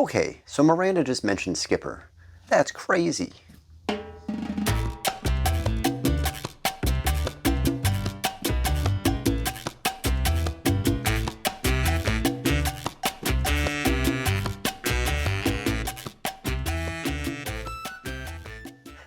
Okay, so Miranda just mentioned Skipper. That's crazy.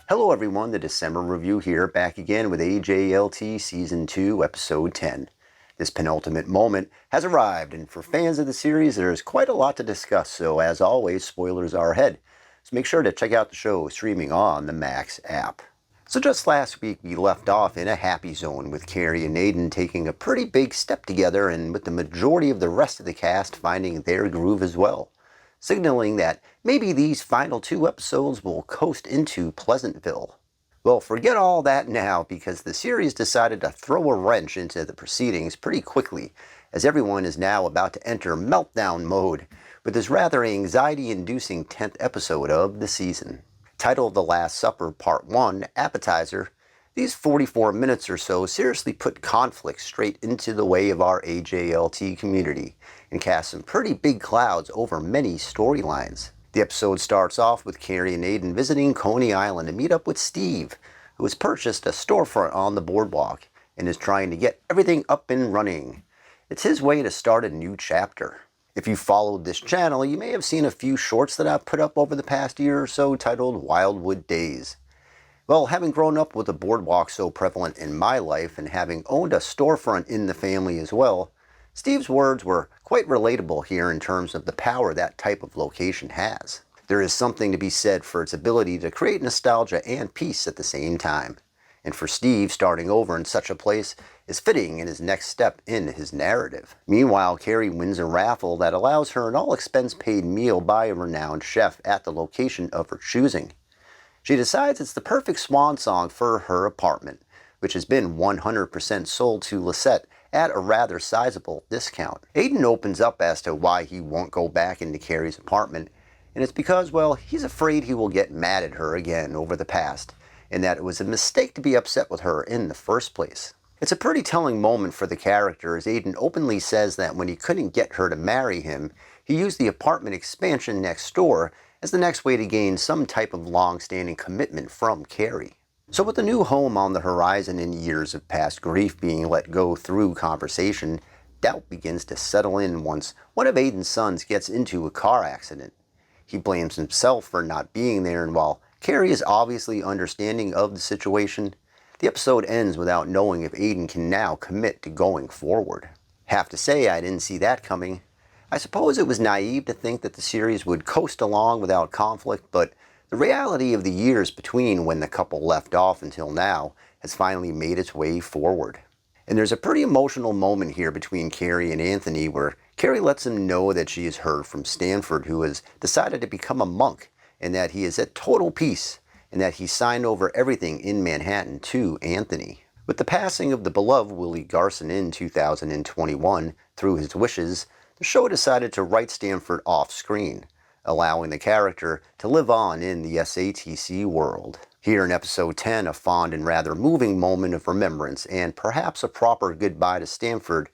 Hello everyone, the December review here, back again with AJLT Season 2, Episode 10. This penultimate moment has arrived, and for fans of the series, there's quite a lot to discuss, so as always, spoilers are ahead. So make sure to check out the show streaming on the Max app. So just last week, we left off in a happy zone with Carrie and Aiden taking a pretty big step together, and with the majority of the rest of the cast finding their groove as well, signaling that maybe these final 2 episodes will coast into Pleasantville. Well, forget all that now, because the series decided to throw a wrench into the proceedings pretty quickly, as everyone is now about to enter meltdown mode with this rather anxiety-inducing 10th episode of the season. Titled The Last Supper Part 1, Appetizer, these 44 minutes or so seriously put conflict straight into the way of our AJLT community and cast some pretty big clouds over many storylines. The episode starts off with Carrie and Aiden visiting Coney Island to meet up with Steve, who has purchased a storefront on the boardwalk and is trying to get everything up and running. It's his way to start a new chapter. If you followed this channel, you may have seen a few shorts that I've put up over the past year or so titled Wildwood Days. Well, having grown up with the boardwalk so prevalent in my life and having owned a storefront in the family as well, Steve's words were quite relatable here in terms of the power that type of location has. There is something to be said for its ability to create nostalgia and peace at the same time. And for Steve, starting over in such a place is fitting in his next step in his narrative. Meanwhile, Carrie wins a raffle that allows her an all-expense-paid meal by a renowned chef at the location of her choosing. She decides it's the perfect swan song for her apartment, which has been 100% sold to Lisette at a rather sizable discount. Aiden opens up as to why he won't go back into Carrie's apartment, and it's because, well, he's afraid he will get mad at her again over the past, and that it was a mistake to be upset with her in the first place. It's a pretty telling moment for the character, as Aiden openly says that when he couldn't get her to marry him, he used the apartment expansion next door as the next way to gain some type of long-standing commitment from Carrie. So with a new home on the horizon and years of past grief being let go through conversation, doubt begins to settle in once one of Aiden's sons gets into a car accident. He blames himself for not being there, and while Carrie is obviously understanding of the situation, the episode ends without knowing if Aiden can now commit to going forward. Have to say, I didn't see that coming. I suppose it was naive to think that the series would coast along without conflict, but the reality of the years between when the couple left off until now has finally made its way forward. And there's a pretty emotional moment here between Carrie and Anthony where Carrie lets him know that she has heard from Stanford, who has decided to become a monk, and that he is at total peace, and that he signed over everything in Manhattan to Anthony. With the passing of the beloved Willie Garson in 2021, through his wishes, the show decided to write Stanford off-screen, allowing the character to live on in the SATC world. Here in episode 10, a fond and rather moving moment of remembrance and perhaps a proper goodbye to Stanford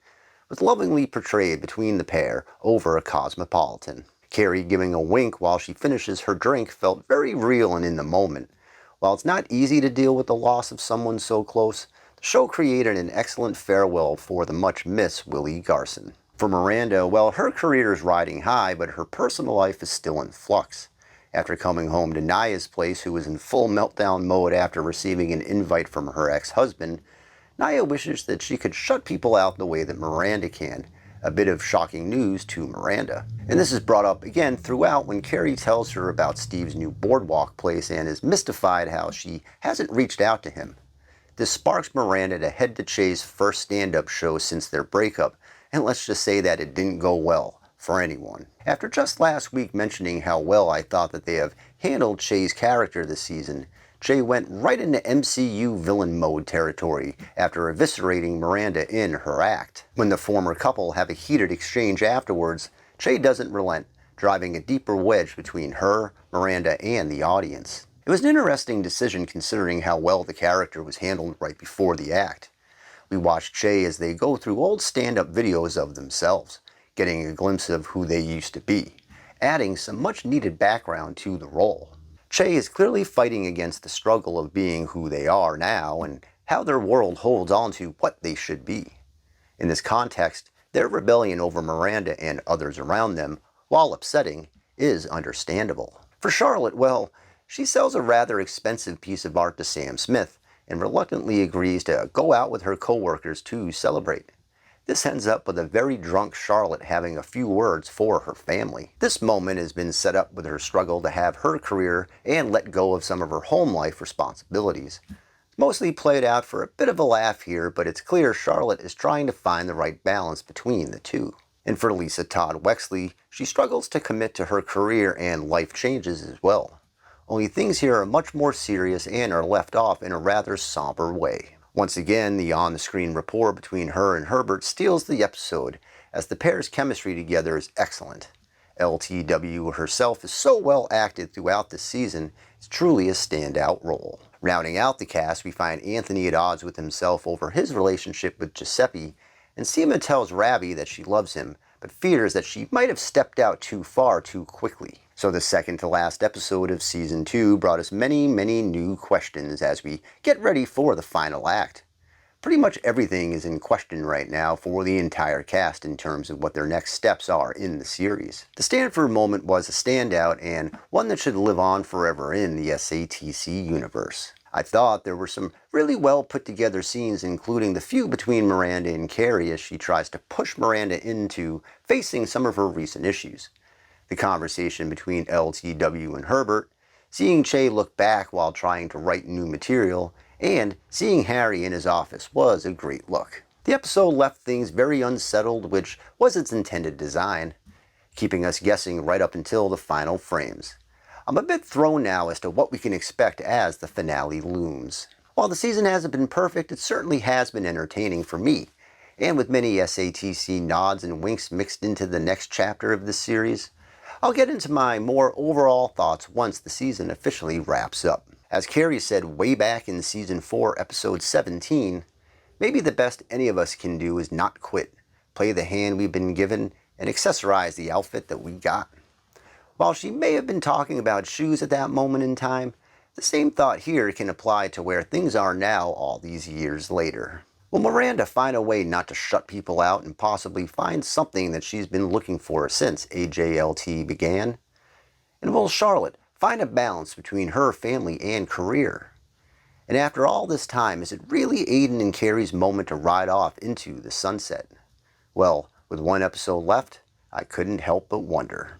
was lovingly portrayed between the pair over a Cosmopolitan. Carrie giving a wink while she finishes her drink felt very real and in the moment. While it's not easy to deal with the loss of someone so close, the show created an excellent farewell for the much-missed Willie Garson. For Miranda, well, her career is riding high, but her personal life is still in flux. After coming home to Naya's place, who is in full meltdown mode after receiving an invite from her ex-husband, Naya wishes that she could shut people out the way that Miranda can. A bit of shocking news to Miranda. And this is brought up again throughout when Carrie tells her about Steve's new boardwalk place and is mystified how she hasn't reached out to him. This sparks Miranda to head to Che's first stand-up show since their breakup, and let's just say that it didn't go well for anyone. After just last week mentioning how well I thought that they have handled Che's character this season, Che went right into MCU villain mode territory after eviscerating Miranda in her act. When the former couple have a heated exchange afterwards, Che doesn't relent, driving a deeper wedge between her, Miranda, and the audience. It was an interesting decision considering how well the character was handled right before the act. We watched Che as they go through old stand-up videos of themselves, getting a glimpse of who they used to be. adding some much needed background to the role. Che is clearly fighting against the struggle of being who they are now and how their world holds on to what they should be. In this context, their rebellion over Miranda and others around them, while upsetting, is understandable. For Charlotte, well, she sells a rather expensive piece of art to Sam Smith and reluctantly agrees to go out with her co-workers to celebrate. This ends up with a very drunk Charlotte having a few words for her family. This moment has been set up with her struggle to have her career and let go of some of her home life responsibilities. It's mostly played out for a bit of a laugh here, but it's clear Charlotte is trying to find the right balance between the two. And for Lisa Todd Wexley, she struggles to commit to her career and life changes as well. Only things here are much more serious and are left off in a rather somber way. Once again, the on-the-screen rapport between her and Herbert steals the episode, as the pair's chemistry together is excellent. LTW herself is so well acted throughout this season, it's truly a standout role. Rounding out the cast, we find Anthony at odds with himself over his relationship with Giuseppe, and Seema tells Ravi that she loves him, but fears that she might have stepped out too far too quickly. So the second to last episode of Season 2 brought us many new questions as we get ready for the final act. Pretty much everything is in question right now for the entire cast in terms of what their next steps are in the series. The Stanford moment was a standout and one that should live on forever in the SATC universe. I thought there were some really well put together scenes, including the feud between Miranda and Carrie as she tries to push Miranda into facing some of her recent issues. The conversation between LTW and Herbert, seeing Che look back while trying to write new material, and seeing Harry in his office was a great look. The episode left things very unsettled, which was its intended design, keeping us guessing right up until the final frames. I'm a bit thrown now as to what we can expect as the finale looms. While the season hasn't been perfect, it certainly has been entertaining for me, and with many SATC nods and winks mixed into the next chapter of this series. I'll get into my more overall thoughts once the season officially wraps up. As Carrie said way back in Season 4, Episode 17, maybe the best any of us can do is not quit, play the hand we've been given, and accessorize the outfit that we got. While she may have been talking about shoes at that moment in time, the same thought here can apply to where things are now all these years later. Will Miranda find a way not to shut people out and possibly find something that she's been looking for since AJLT began? And will Charlotte find a balance between her family and career? And after all this time, is it really Aiden and Carrie's moment to ride off into the sunset? Well, with one episode left, I couldn't help but wonder.